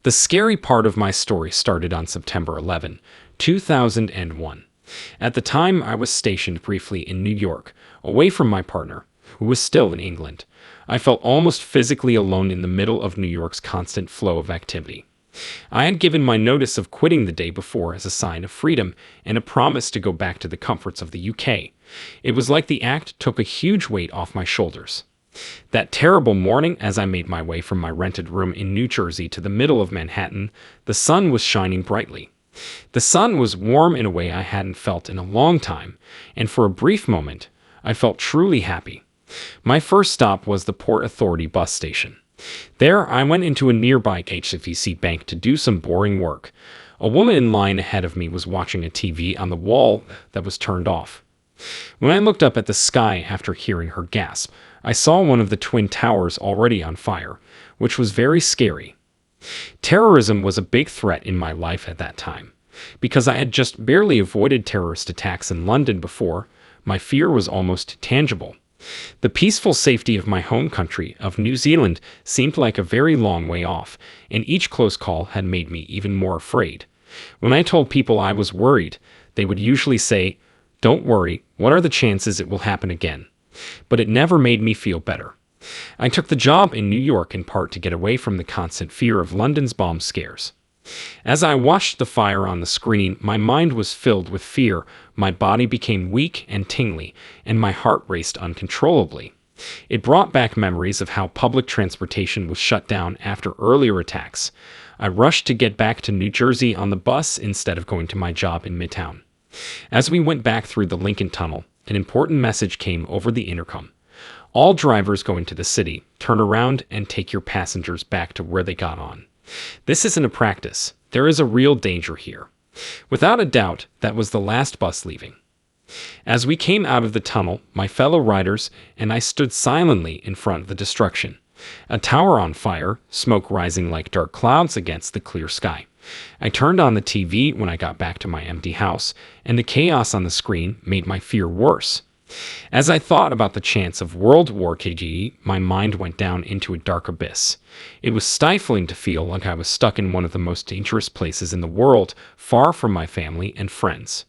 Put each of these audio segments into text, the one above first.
The scary part of my story started on September 11, 2001. At the time, I was stationed briefly in New York, away from my partner, who was still in England. I felt almost physically alone in the middle of New York's constant flow of activity. I had given my notice of quitting the day before as a sign of freedom and a promise to go back to the comforts of the UK. It was like the act took a huge weight off my shoulders. That terrible morning, as I made my way from my rented room in New Jersey to the middle of Manhattan, the sun was shining brightly. The sun was warm in a way I hadn't felt in a long time, and for a brief moment, I felt truly happy. My first stop was the Port Authority bus station. There, I went into a nearby HSBC bank to do some boring work. A woman in line ahead of me was watching a TV on the wall that was turned off. When I looked up at the sky after hearing her gasp, I saw one of the Twin Towers already on fire, which was very scary. Terrorism was a big threat in my life at that time. Because I had just barely avoided terrorist attacks in London before, my fear was almost tangible. The peaceful safety of my home country of New Zealand seemed like a very long way off, and each close call had made me even more afraid. When I told people I was worried, they would usually say, "Don't worry, what are the chances it will happen again?" But it never made me feel better. I took the job in New York in part to get away from the constant fear of London's bomb scares. As I watched the fire on the screen, my mind was filled with fear, my body became weak and tingly, and my heart raced uncontrollably. It brought back memories of how public transportation was shut down after earlier attacks. I rushed to get back to New Jersey on the bus instead of going to my job in Midtown. As we went back through the Lincoln Tunnel, an important message came over the intercom. All drivers going to the city, turn around and take your passengers back to where they got on. This isn't a practice. There is a real danger here. Without a doubt, that was the last bus leaving. As we came out of the tunnel, my fellow riders and I stood silently in front of the destruction. A tower on fire, smoke rising like dark clouds against the clear sky. I turned on the TV when I got back to my empty house, and the chaos on the screen made my fear worse. As I thought about the chance of World War II, my mind went down into a dark abyss. It was stifling to feel like I was stuck in one of the most dangerous places in the world, far from my family and friends.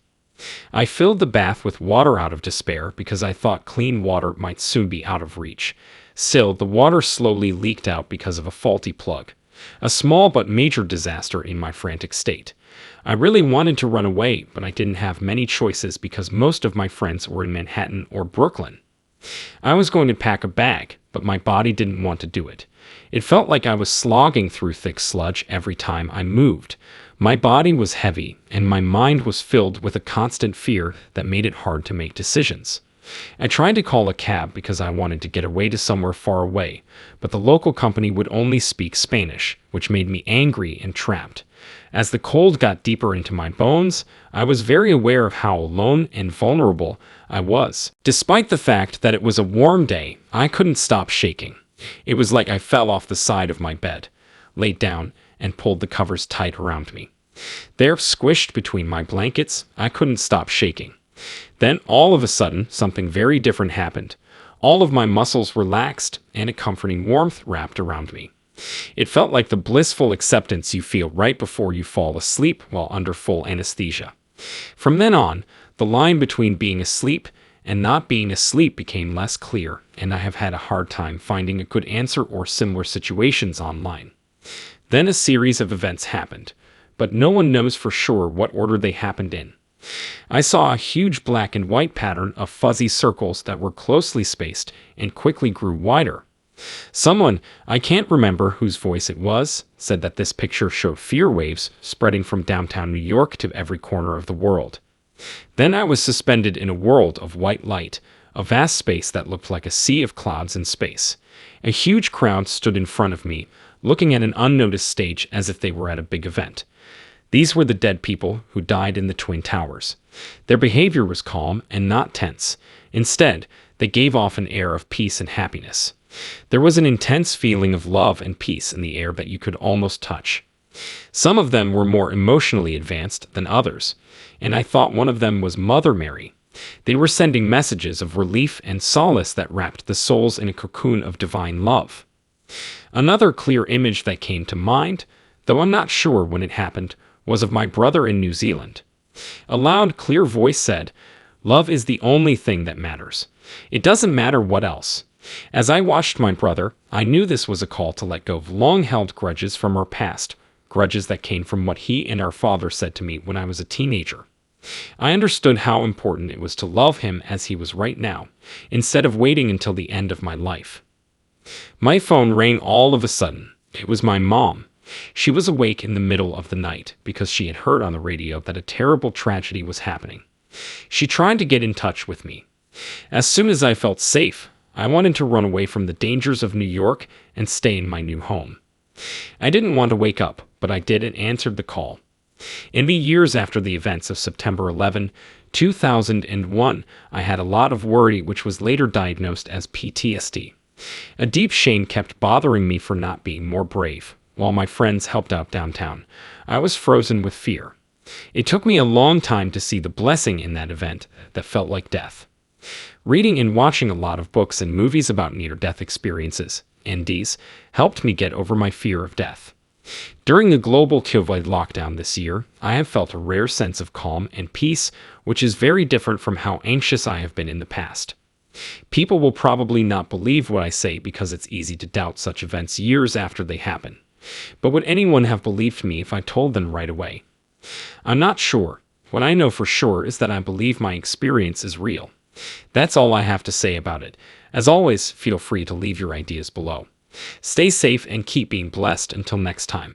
I filled the bath with water out of despair because I thought clean water might soon be out of reach. Still, the water slowly leaked out because of a faulty plug. A small but major disaster in my frantic state. I really wanted to run away, but I didn't have many choices because most of my friends were in Manhattan or Brooklyn. I was going to pack a bag, but my body didn't want to do it. It felt like I was slogging through thick sludge every time I moved. My body was heavy, and my mind was filled with a constant fear that made it hard to make decisions. I tried to call a cab because I wanted to get away to somewhere far away, but the local company would only speak Spanish, which made me angry and trapped. As the cold got deeper into my bones, I was very aware of how alone and vulnerable I was. Despite the fact that it was a warm day, I couldn't stop shaking. It was like I fell off the side of my bed, laid down, and pulled the covers tight around me. There, squished between my blankets, I couldn't stop shaking. Then, all of a sudden, something very different happened. All of my muscles relaxed, and a comforting warmth wrapped around me. It felt like the blissful acceptance you feel right before you fall asleep while under full anesthesia. From then on, the line between being asleep and not being asleep became less clear, and I have had a hard time finding a good answer or similar situations online. Then a series of events happened, but no one knows for sure what order they happened in. I saw a huge black and white pattern of fuzzy circles that were closely spaced and quickly grew wider. Someone, I can't remember whose voice it was, said that this picture showed fear waves spreading from downtown New York to every corner of the world. Then I was suspended in a world of white light, a vast space that looked like a sea of clouds in space. A huge crowd stood in front of me, looking at an unnoticed stage as if they were at a big event. These were the dead people who died in the Twin Towers. Their behavior was calm and not tense. Instead, they gave off an air of peace and happiness. There was an intense feeling of love and peace in the air that you could almost touch. Some of them were more emotionally advanced than others, and I thought one of them was Mother Mary. They were sending messages of relief and solace that wrapped the souls in a cocoon of divine love. Another clear image that came to mind, though I'm not sure when it happened, was of my brother in New Zealand. A loud, clear voice said, "Love is the only thing that matters. It doesn't matter what else." As I watched my brother, I knew this was a call to let go of long-held grudges from our past, grudges that came from what he and our father said to me when I was a teenager. I understood how important it was to love him as he was right now, instead of waiting until the end of my life. My phone rang all of a sudden. It was my mom. She was awake in the middle of the night because she had heard on the radio that a terrible tragedy was happening. She tried to get in touch with me. As soon as I felt safe, I wanted to run away from the dangers of New York and stay in my new home. I didn't want to wake up, but I did and answered the call. In the years after the events of September 11, 2001, I had a lot of worry which was later diagnosed as PTSD. A deep shame kept bothering me for not being more brave. While my friends helped out downtown, I was frozen with fear. It took me a long time to see the blessing in that event that felt like death. Reading and watching a lot of books and movies about near-death experiences, NDEs, helped me get over my fear of death. During the global COVID lockdown this year, I have felt a rare sense of calm and peace, which is very different from how anxious I have been in the past. People will probably not believe what I say because it's easy to doubt such events years after they happen. But would anyone have believed me if I told them right away? I'm not sure. What I know for sure is that I believe my experience is real. That's all I have to say about it. As always, feel free to leave your ideas below. Stay safe and keep being blessed until next time.